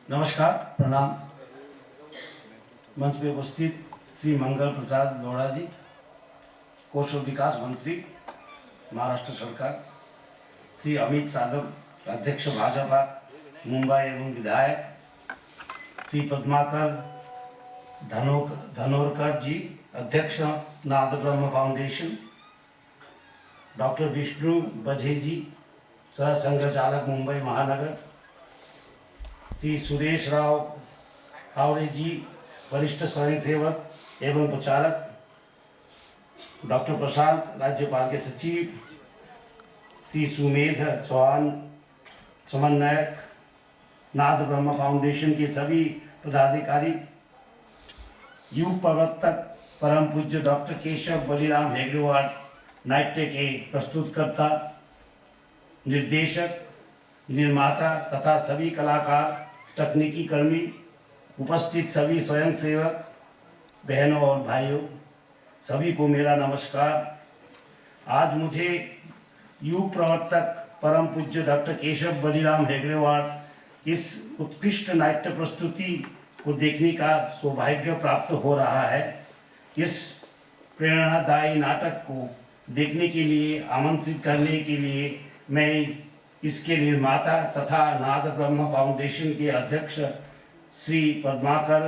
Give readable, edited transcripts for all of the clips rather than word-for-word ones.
नमस्कार, प्रणाम। मंच पे उपस्थित श्री मंगल प्रसाद लोढ़ा जी, कौशल विकास मंत्री महाराष्ट्र सरकार, श्री अमित साधव, अध्यक्ष भाजपा मुंबई एवं विधायक, श्री पद्माकर धनोरकर जी, अध्यक्ष नाद ब्रह्म फाउंडेशन, डॉक्टर विष्णु बझे जी, सह संघ चालक मुंबई महानगर, श्री सुरेश राव हावड़े जी, वरिष्ठ स्वयंसेवक एवं प्रचारक, डॉक्टर प्रशांत, राज्यपाल के सचिव, श्री सुमेध चौहान, समन्वयक, नाद ब्रह्म फाउंडेशन के सभी पदाधिकारी, युग प्रवर्तक परम पूज्य डॉक्टर केशव बलिराम हेगड़ेवार नाट्य के प्रस्तुतकर्ता, निर्देशक, निर्माता तथा सभी कलाकार, तकनीकी कर्मी, उपस्थित सभी स्वयंसेवक बहनों और भाइयों, सभी को मेरा नमस्कार। आज मुझे युग प्रवर्तक परम पूज्य डॉक्टर केशव बलिराम हेगड़ेवार इस उत्कृष्ट नाट्य प्रस्तुति को देखने का सौभाग्य प्राप्त हो रहा है। इस प्रेरणादायी नाटक को देखने के लिए आमंत्रित करने के लिए मैं इसके निर्माता तथा नाद ब्रह्म फाउंडेशन के अध्यक्ष श्री पद्माकर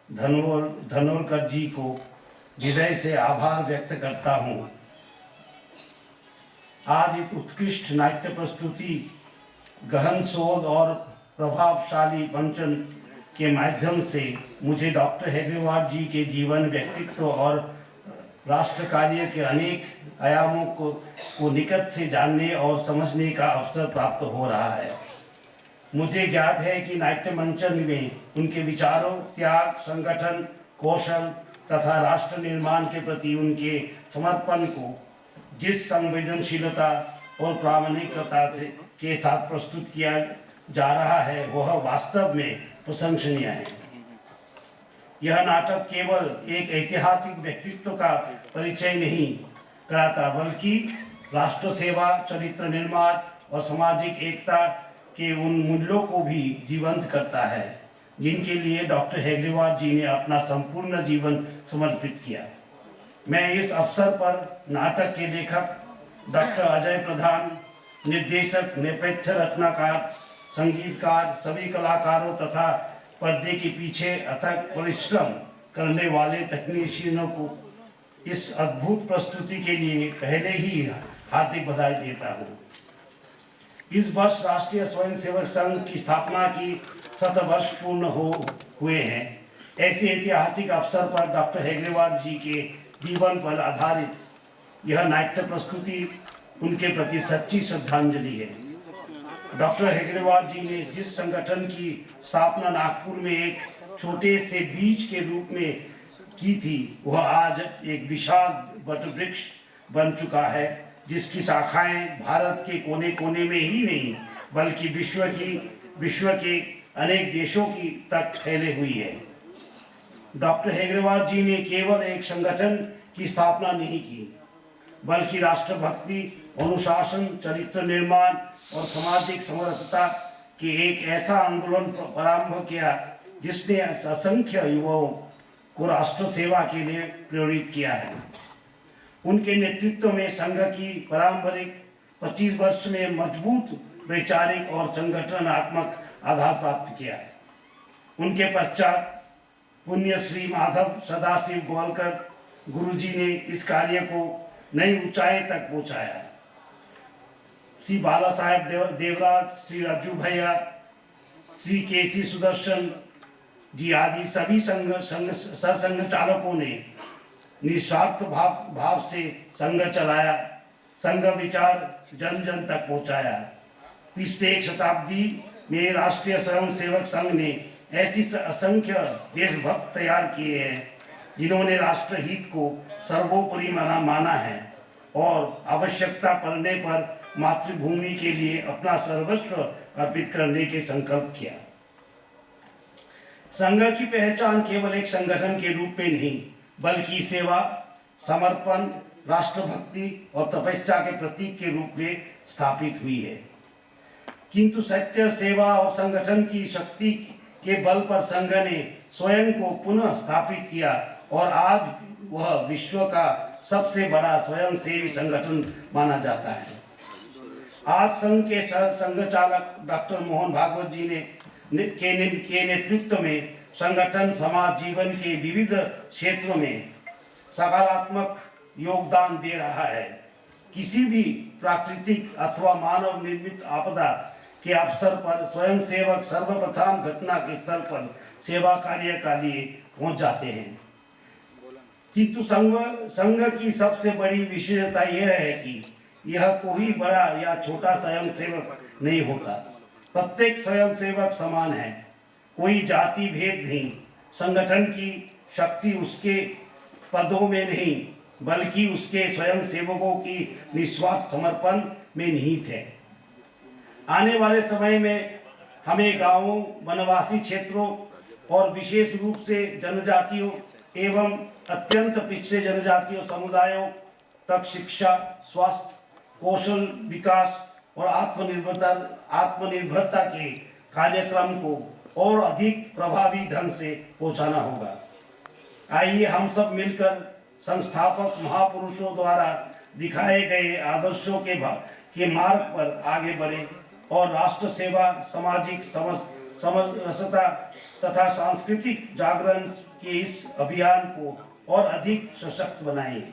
धनोरकर जी को हृदय से आभार व्यक्त करता हूँ। आज इस उत्कृष्ट नाट्य प्रस्तुति गहन शोध और प्रभावशाली मंचन के माध्यम से मुझे डॉक्टर हेगड़ेवार जी के जीवन, व्यक्तित्व और राष्ट्र कार्य के अनेक आयामों को निकट से जानने और समझने का अवसर प्राप्त हो रहा है। मुझे ज्ञात है कि नाट्य मंचन में उनके विचारों, त्याग, संगठन, कौशल तथा राष्ट्र निर्माण के प्रति उनके समर्पण को जिस संवेदनशीलता और प्रामाणिकता के साथ प्रस्तुत किया जा रहा है वह वास्तव में प्रशंसनीय है। यह नाटक केवल एक ऐतिहासिक व्यक्तित्व का परिचय नहीं कराता बल्कि राष्ट्र सेवा, चरित्र निर्माण और सामाजिक एकता के उन मूल्यों को भी जीवंत करता है जिनके लिए डॉक्टर हेगड़ेवार जी ने अपना संपूर्ण जीवन समर्पित किया। मैं इस अवसर पर नाटक के लेखक डॉक्टर अजय प्रधान, निर्देशक, नेपथ्य रचनाकार, संगीतकार, सभी कलाकारों तथा पर्दे के पीछे अथक परिश्रम करने वाले तकनीशियनों को इस अद्भुत प्रस्तुति के लिए पहले ही हार्दिक बधाई देता हूँ। इस वर्ष राष्ट्रीय स्वयंसेवक संघ की स्थापना की 100 वर्ष पूर्ण हुए हैं। ऐसे ऐतिहासिक अवसर पर डॉक्टर हेगड़ेवार जी के जीवन पर आधारित यह नाट्य प्रस्तुति उनके प्रति सच्ची श्रद्धांजलि है। डॉक्टर हेगड़ेवार जी ने जिस संगठन की स्थापना नागपुर में एक छोटे से बीज के रूप में की थी वह आज एक विशाल वटवृक्ष बन चुका है जिसकी शाखाएं भारत के कोने कोने में ही नहीं बल्कि विश्व के अनेक देशों की तक फैले हुई है। डॉक्टर हेगड़ेवार जी ने केवल एक संगठन की स्थापना नहीं की बल्कि राष्ट्रभक्ति, अनुशासन, चरित्र निर्माण और सामाजिक समरसता के एक ऐसा आंदोलन प्रारंभ किया जिसने असंख्य युवाओं को राष्ट्र सेवा के लिए प्रेरित किया है। उनके नेतृत्व में संघ की पारंपरिक 25 वर्ष में मजबूत वैचारिक और संगठनात्मक आधार प्राप्त किया है। उनके पश्चात पुण्य श्री माधव सदाशिव गोवालकर गुरुजी ने इस कार्य को नई ऊंचाई तक पहुंचाया। श्री बाला साहेब देवराज, श्री राजू भैया, श्री केसी सुदर्शन जी आदि सभी सरसंघ चालकों ने निस्वार्थ भाव से संघ चलाया, संघ विचार जन जन तक पहुंचाया। पिछले एक शताब्दी में राष्ट्रीय स्वयंसेवक संघ ने ऐसी असंख्य देशभक्त तैयार किए हैं जिन्होंने राष्ट्र हित को सर्वोपरि माना है और आवश्यकता पड़ने पर मातृभूमि के लिए अपना सर्वस्व अर्पित करने के संकल्प किया। संघ की पहचान केवल एक संगठन के रूप में नहीं बल्कि सेवा, समर्पण, राष्ट्रभक्ति और तपस्या के प्रतीक के रूप में स्थापित हुई है। किंतु सत्य, सेवा और संगठन की शक्ति के बल पर संघ ने स्वयं को पुनः स्थापित किया और आज वह विश्व का सबसे बड़ा स्वयंसेवी संगठन माना जाता है। आज संघ के संघ चालक डॉक्टर मोहन भागवत जी के नेतृत्व में संगठन समाज जीवन के विविध क्षेत्रों में सकारात्मक योगदान दे रहा है। किसी भी प्राकृतिक अथवा मानव निर्मित आपदा के अवसर पर स्वयंसेवक सर्वप्रथम घटना के स्थल पर सेवा कार्य का लिए पहुंच जाते हैं। किंतु संघ की सबसे बड़ी विशेषता यह है कि यह कोई बड़ा या छोटा स्वयंसेवक नहीं होता। प्रत्येक स्वयंसेवक समान है, कोई जाति भेद नहीं। संगठन की शक्ति उसके पदों में नहीं बल्कि उसके स्वयंसेवकों की निस्वार्थ समर्पण में निहित है। आने वाले समय में हमें गांवों, वनवासी क्षेत्रों और विशेष रूप से जनजातियों एवं अत्यंत पिछड़े जनजातियों समुदायों तक शिक्षा, स्वास्थ्य, कौशल विकास और आत्मनिर्भरता के कार्यक्रम को और अधिक प्रभावी ढंग से पहुंचाना होगा। आइए हम सब मिलकर संस्थापक महापुरुषों द्वारा दिखाए गए आदर्शों के मार्ग पर आगे बढ़े और राष्ट्र सेवा, सामाजिक समरसता तथा सांस्कृतिक जागरण के इस अभियान को और अधिक सशक्त बनाएं।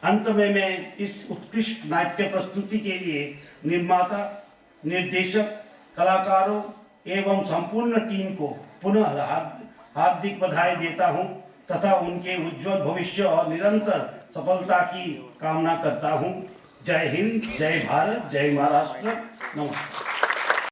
अंत में मैं इस उत्कृष्ट नाट्य प्रस्तुति के लिए निर्माता, निर्देशक, कलाकारों एवं संपूर्ण टीम को पुनः हार्दिक बधाई देता हूं तथा उनके उज्जवल भविष्य और निरंतर सफलता की कामना करता हूं। जय हिंद, जय भारत, जय महाराष्ट्र। नमस्कार।